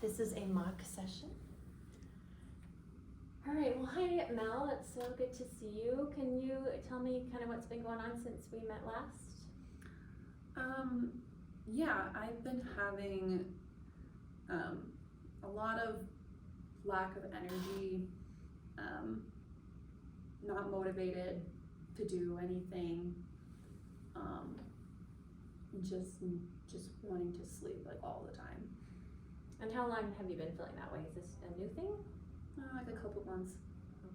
This is a mock session. All right, well, hi Mel, it's so good to see you. Can you tell me kind of what's been going on since we met last? Yeah, I've been having a lot of lack of energy, not motivated to do anything, just wanting to sleep like all the time. And how long have you been feeling that way? Is this a new thing? Like a couple months.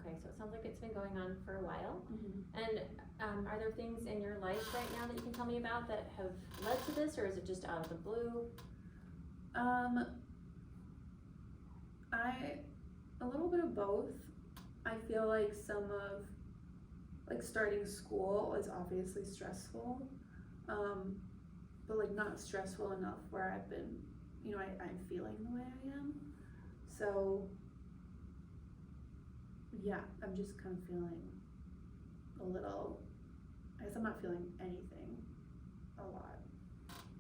Okay, so it sounds like it's been going on for a while. Mm-hmm. And are there things in your life right now that you can tell me about that have led to this, or is it just out of the blue? A little bit of both. I feel like starting school is obviously stressful, but like not stressful enough where I've been, I'm feeling the way I am. So yeah, I'm just kind of feeling a little, I guess I'm not feeling anything a lot.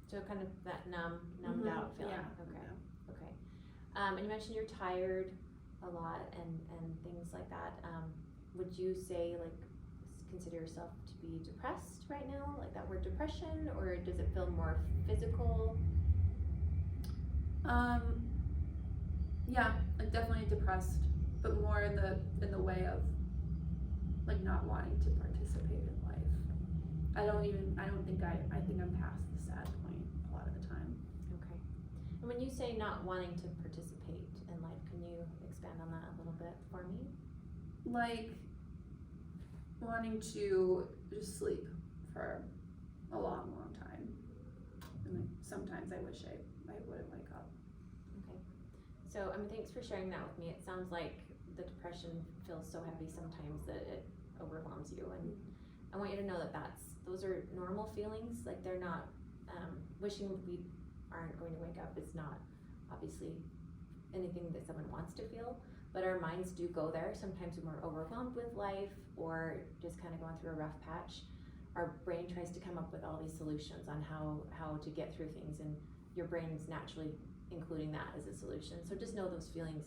So kind of that numbed out feeling. Yeah. Okay. Yeah. Okay. And you mentioned you're tired a lot and things like that. Would you say, like, consider yourself to be depressed right now, like that word depression, or does it feel more physical? Yeah, like definitely depressed, but more in the way of like not wanting to participate in life. I think I'm past the sad point a lot of the time. Okay. And when you say not wanting to participate in life, can you expand on that a little bit for me? Like wanting to just sleep for a long time. And like sometimes I wish I wouldn't wake up. Okay. So, thanks for sharing that with me. It sounds like the depression feels so heavy sometimes that it overwhelms you, and I want you to know that those are normal feelings. Like, they're not, wishing we aren't going to wake up is not obviously anything that someone wants to feel, but our minds do go there. Sometimes when we're overwhelmed with life or just kind of going through a rough patch, our brain tries to come up with all these solutions on how to get through things, and your brain's naturally including that as a solution. So just know those feelings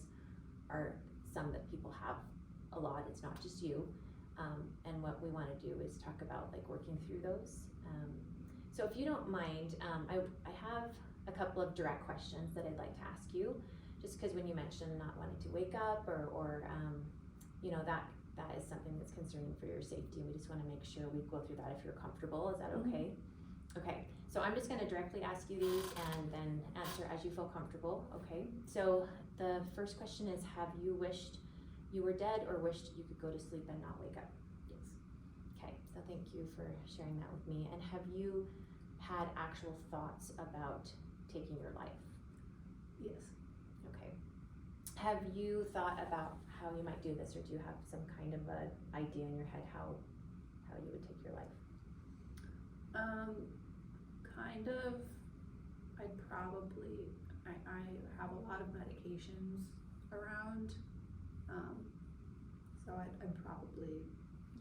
are some that people have a lot. It's not just you. And what we want to do is talk about like working through those. So if you don't mind, I have a couple of direct questions that I'd like to ask you, just because when you mentioned not wanting to wake up or that is something that's concerning for your safety. We just want to make sure we go through that if you're comfortable. Is that okay? Mm-hmm. Okay, so I'm just going to directly ask you these and then answer as you feel comfortable. Okay, so the first question is, have you wished you were dead or wished you could go to sleep and not wake up? Yes. Okay, so thank you for sharing that with me. And have you had actual thoughts about taking your life? Yes. Okay. Have you thought about how you might do this, or do you have some kind of an idea in your head how you would take your life? Kind of. I have a lot of medications around, so I'd probably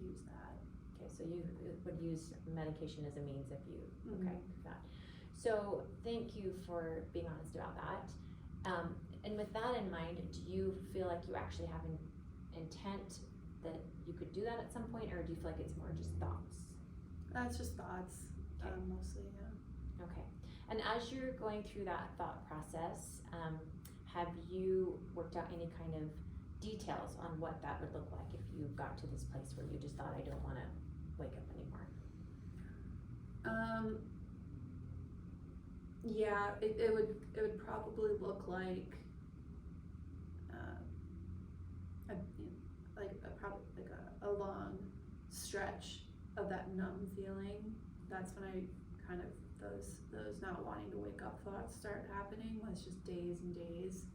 use that. Okay, so you would use medication as a means if you, Mm-hmm. okay, that. So thank you for being honest about that. And with that in mind, do you feel like you actually have an intent that you could do that at some point, or do you feel like it's more just thoughts? That's just thoughts, Okay. Mostly, yeah. Okay. And as you're going through that thought process, have you worked out any kind of details on what that would look like if you got to this place where you just thought, I don't want to wake up anymore? Yeah, it would probably look like a long stretch of that numb feeling. That's when I kind of those not wanting to wake up thoughts start happening. It's just days and days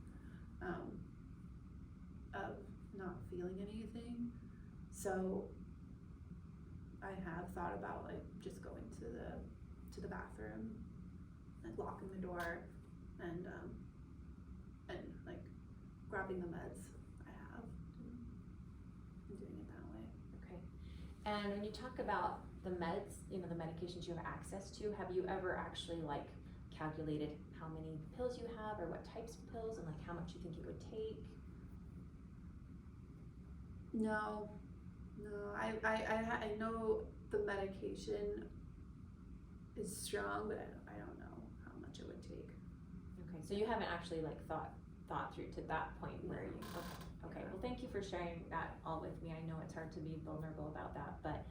of not feeling anything. So I have thought about like just going to the bathroom and locking the door and like grabbing the meds I have and doing it that way. Okay. And when you talk about the meds, the medications you have access to, have you ever actually like calculated how many pills you have or what types of pills and like how much you think it would take? No, I know the medication is strong, but I don't know how much it would take. Okay, so you haven't actually like thought through to that point where you, okay, well, thank you for sharing that all with me. I know it's hard to be vulnerable about that, but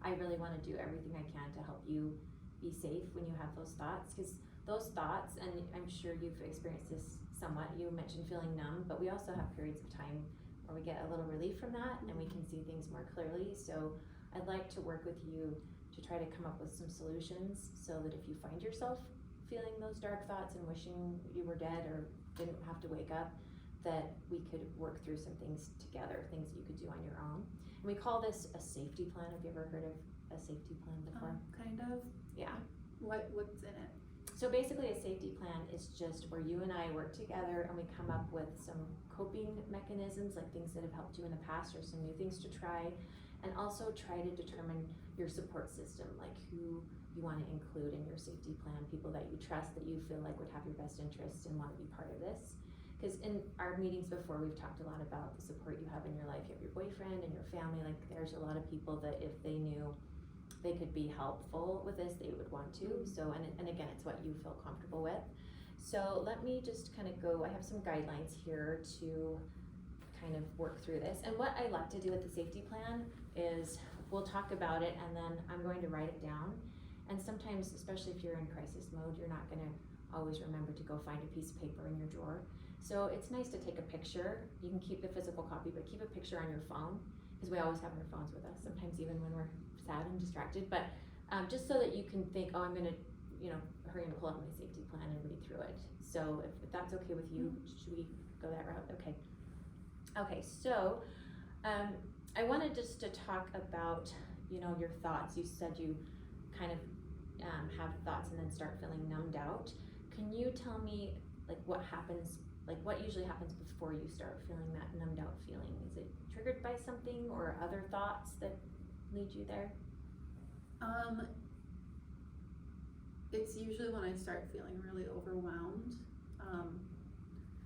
I really wanna do everything I can to help you be safe when you have those thoughts, cause those thoughts, and I'm sure you've experienced this somewhat, you mentioned feeling numb, but we also have periods of time where we get a little relief from that and we can see things more clearly. So I'd like to work with you to try to come up with some solutions so that if you find yourself feeling those dark thoughts and wishing you were dead or didn't have to wake up, that we could work through some things together, things that you could do on your own. And we call this a safety plan. Have you ever heard of a safety plan before? Kind of. Yeah. What's in it? So basically a safety plan is just where you and I work together and we come up with some coping mechanisms, like things that have helped you in the past or some new things to try, and also try to determine your support system, like who you want to include in your safety plan, people that you trust, that you feel like would have your best interests and want to be part of this. Because in our meetings before, we've talked a lot about the support you have in your life. You have your boyfriend and your family, like there's a lot of people that if they knew they could be helpful with this, they would want to. So, and again, it's what you feel comfortable with. So let me just kind of go, I have some guidelines here to kind of work through this. And what I like to do with the safety plan is we'll talk about it and then I'm going to write it down. And sometimes, especially if you're in crisis mode, you're not gonna always remember to go find a piece of paper in your drawer. So it's nice to take a picture. You can keep the physical copy, but keep a picture on your phone, because we always have our phones with us, sometimes even when we're sad and distracted. But just so that you can think, oh, I'm gonna, hurry and pull up my safety plan and read through it. So if that's okay with you, should we go that route? Okay. Okay, so I wanted just to talk about, your thoughts. You said you kind of have thoughts and then start feeling numbed out. Can you tell me what usually happens before you start feeling that numbed out feeling? Is it triggered by something or other thoughts that lead you there? It's usually when I start feeling really overwhelmed.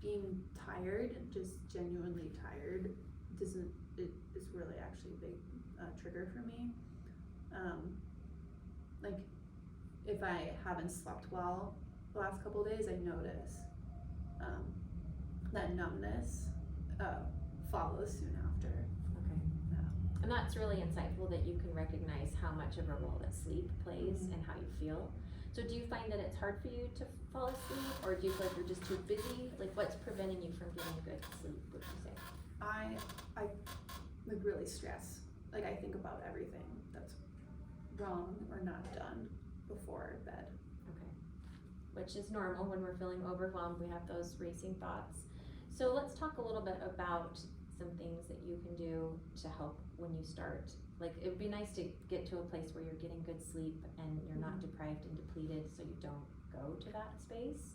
Being tired, just genuinely tired, is really actually a big trigger for me. Like if I haven't slept well the last couple of days, I notice that numbness follows soon after. Okay. And that's really insightful that you can recognize how much of a role that sleep plays and how you feel. So do you find that it's hard for you to fall asleep, or do you feel like you're just too busy? Like what's preventing you from getting good sleep, would you say? I really stress. Like I think about everything that's wrong or not done before bed. Okay. Which is normal when we're feeling overwhelmed, we have those racing thoughts. So let's talk a little bit about some things that you can do to help when you start. Like it would be nice to get to a place where you're getting good sleep and you're not deprived and depleted, so you don't go to that space.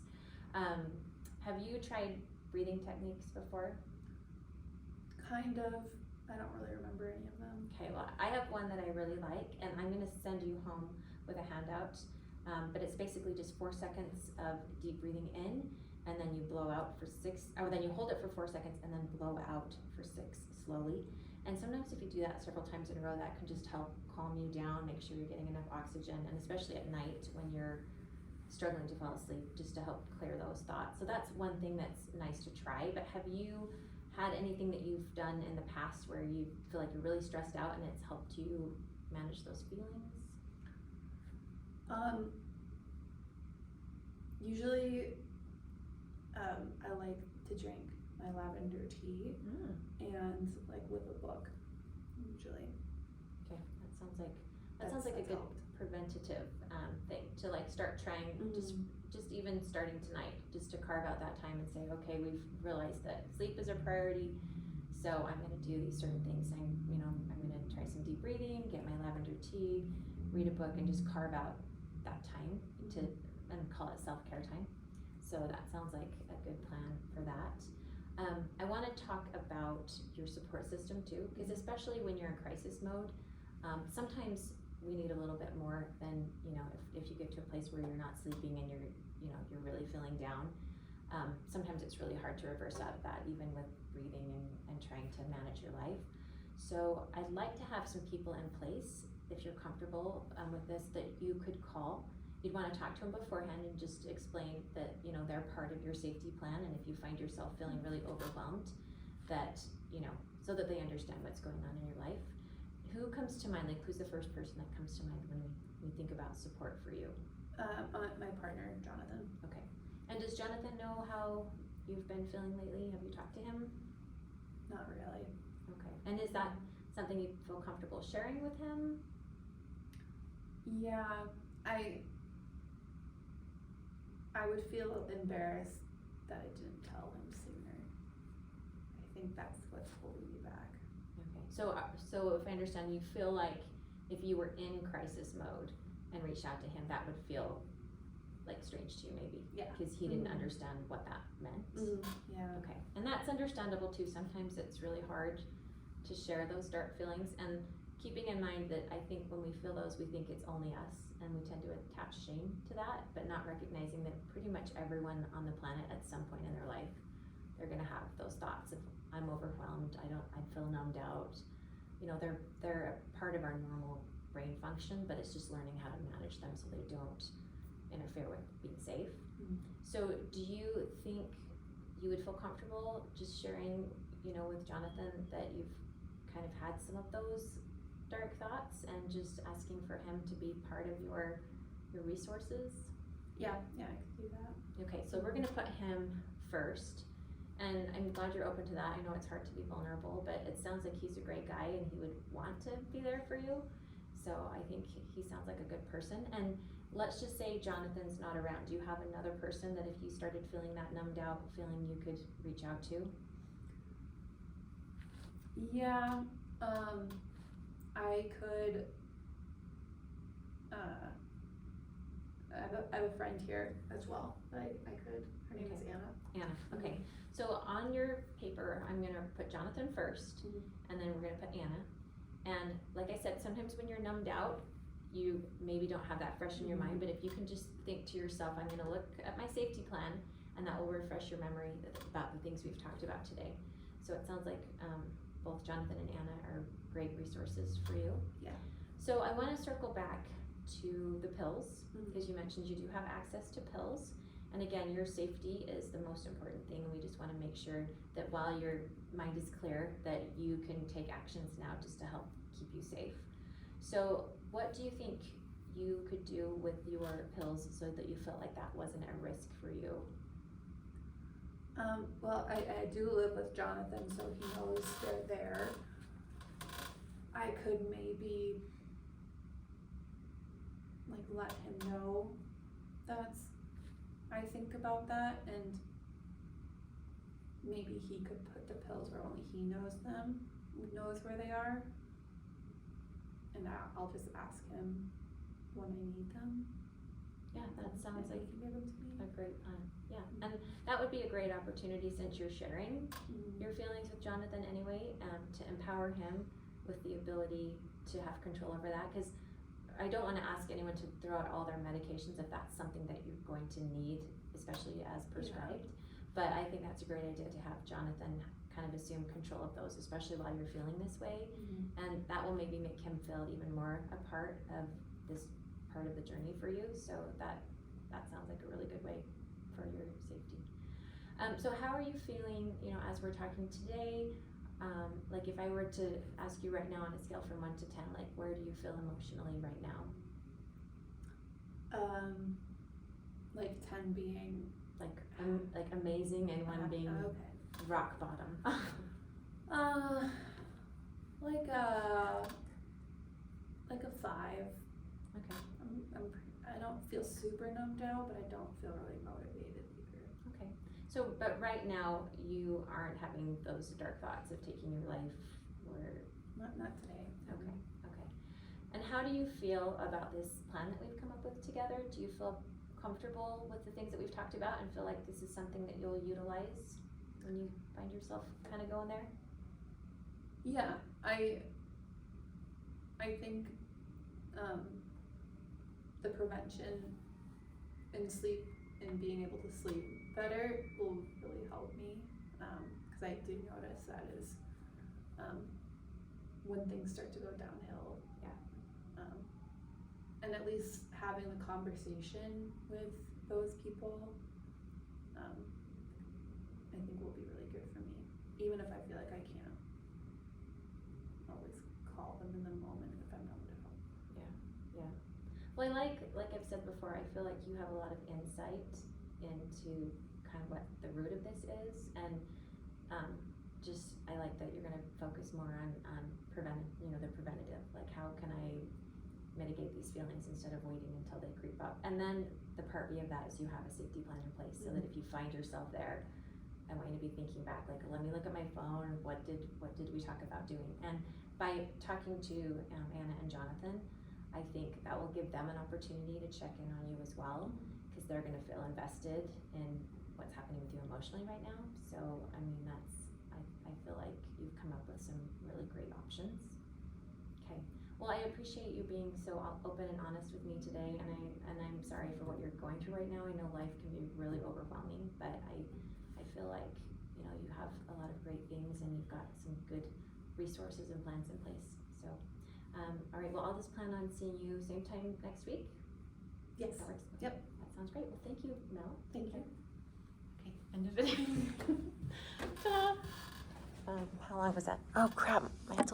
Have you tried breathing techniques before? Kind of. I don't really remember any of them. Okay, well, I have one that I really like, and I'm gonna send you home with a handout. But it's basically just 4 seconds of deep breathing in, and then you blow out for 6, or then you hold it for 4 seconds and then blow out for 6 slowly. And sometimes if you do that several times in a row, that can just help calm you down, make sure you're getting enough oxygen, and especially at night when you're struggling to fall asleep, just to help clear those thoughts. So that's one thing that's nice to try. But have you had anything that you've done in the past where you feel like you're really stressed out and it's helped you manage those feelings? Usually, I like to drink my lavender tea and like with a book, usually. Okay, that sounds like a good preventative thing to like start trying. Just even starting tonight, just to carve out that time and say, okay, we've realized that sleep is a priority, so I'm going to do these certain things. I'm going to try some deep breathing, get my lavender tea, read a book, and just carve out that time and call it self-care time. So that sounds like a good plan for that. I want to talk about your support system too, because especially when you're in crisis mode, sometimes we need a little bit more than, you know, if you get to a place where you're not sleeping and you're, you know, you're really feeling down. Sometimes it's really hard to reverse out of that, even with breathing and trying to manage your life. So I'd like to have some people in place, if you're comfortable with this, that you could call. You'd want to talk to them beforehand and just explain that, you know, they're part of your safety plan, and if you find yourself feeling really overwhelmed, that, you know, so that they understand what's going on in your life. Who comes to mind? Like, who's the first person that comes to mind when we think about support for you? My partner, Jonathan. Okay. And does Jonathan know how you've been feeling lately? Have you talked to him? Not really. Okay. And is that something you feel comfortable sharing with him? Yeah, I would feel embarrassed that I didn't tell him sooner. I think that's what's holding me back. Okay. So if I understand, you feel like if you were in crisis mode and reached out to him, that would feel like strange to you, maybe. Yeah. Because he didn't understand what that meant. Yeah. Okay. And that's understandable too. Sometimes it's really hard to share those dark feelings, and keeping in mind that I think when we feel those, we think it's only us, and we tend to attach shame to that, but not recognizing that pretty much everyone on the planet at some point in their life, they're gonna have those thoughts of, I'm overwhelmed, I feel numbed out. You know, they're a part of our normal brain function, but it's just learning how to manage them so they don't interfere with being safe. So do you think you would feel comfortable just sharing, you know, with Jonathan that you've kind of had some of those dark thoughts and just asking for him to be part of your resources? Yeah, I could do that. Okay, so we're gonna put him first, and I'm glad you're open to that. I know it's hard to be vulnerable, but it sounds like he's a great guy and he would want to be there for you. So I think he sounds like a good person. And let's just say Jonathan's not around. Do you have another person that if you started feeling that numbed out feeling, you could reach out to? Yeah, I could, I have a friend here as well, I could, her name is Okay. Anna. Anna, okay. So on your paper, I'm gonna put Jonathan first, and then we're gonna put Anna. And like I said, sometimes when you're numbed out, you maybe don't have that fresh in your mind, but if you can just think to yourself, I'm gonna look at my safety plan, and that will refresh your memory about the things we've talked about today. So it sounds like both Jonathan and Anna are great resources for you. Yeah. So I wanna circle back to the pills, because you mentioned you do have access to pills. And again, your safety is the most important thing, and we just wanna make sure that while your mind is clear, that you can take actions now just to help keep you safe. So what do you think you could do with your pills so that you felt like that wasn't a risk for you? Well, I do live with Jonathan, so he knows they're there. I could maybe, like, let him know that's, I think about that, and maybe he could put the pills where only he knows where they are. And I'll just ask him when I need them. Yeah, that sounds and like he can give them to me. a great plan. Yeah, and that would be a great opportunity, since you're sharing your feelings with Jonathan anyway, to empower him with the ability to have control over that. Because I don't want to ask anyone to throw out all their medications if that's something that you're going to need, especially as prescribed. But I think that's a great idea to have Jonathan kind of assume control of those, especially while you're feeling this way. And that will maybe make him feel even more a part of this part of the journey for you. So that sounds like a really good way for your safety. So how are you feeling, you know, as we're talking today? Like if I were to ask you right now on a scale from 1 to 10, like where do you feel emotionally right now? Like 10 being Like amazing, and 1 being okay. rock bottom. Like a 5. Okay. I don't feel super numbed out, but I don't feel really motivated either. Okay. So, but right now you aren't having those dark thoughts of taking your life, or Not today. okay. And how do you feel about this plan that we've come up with together? Do you feel comfortable with the things that we've talked about, and feel like this is something that you'll utilize when you find yourself kind of going there? Yeah, I think the prevention and sleep and being able to sleep better will really help me, cause I do notice that is, when things start to go downhill. Yeah. And at least having the conversation with those people, I think will be really good for me, even if I feel like I can't always call them in the moment if I'm not at home. Well, I like I've said before, I feel like you have a lot of insight into kind of what the root of this is, and I like that you're gonna focus more on the preventative, like how can I mitigate these feelings instead of waiting until they creep up. And then the part B of that is you have a safety plan in place, so that if you find yourself there, I want you to be thinking back, like, let me look at my phone, what did we talk about doing? And by talking to Anna and Jonathan, I think that will give them an opportunity to check in on you as well, because they're gonna feel invested in what's happening with you emotionally right now. So, I mean, I feel like you've come up with some really great options. Okay, well, I appreciate you being so open and honest with me today, and I'm sorry for what you're going through right now. I know life can be really overwhelming, but I feel like, you have a lot of great things, and you've got some good resources and plans in place. So, all right, well, I'll just plan on seeing you same time next week. Yes. That works? Yep. That sounds great. Well, thank you, Mel. Thank you. Okay, end of it. How long was that? Oh crap, my hands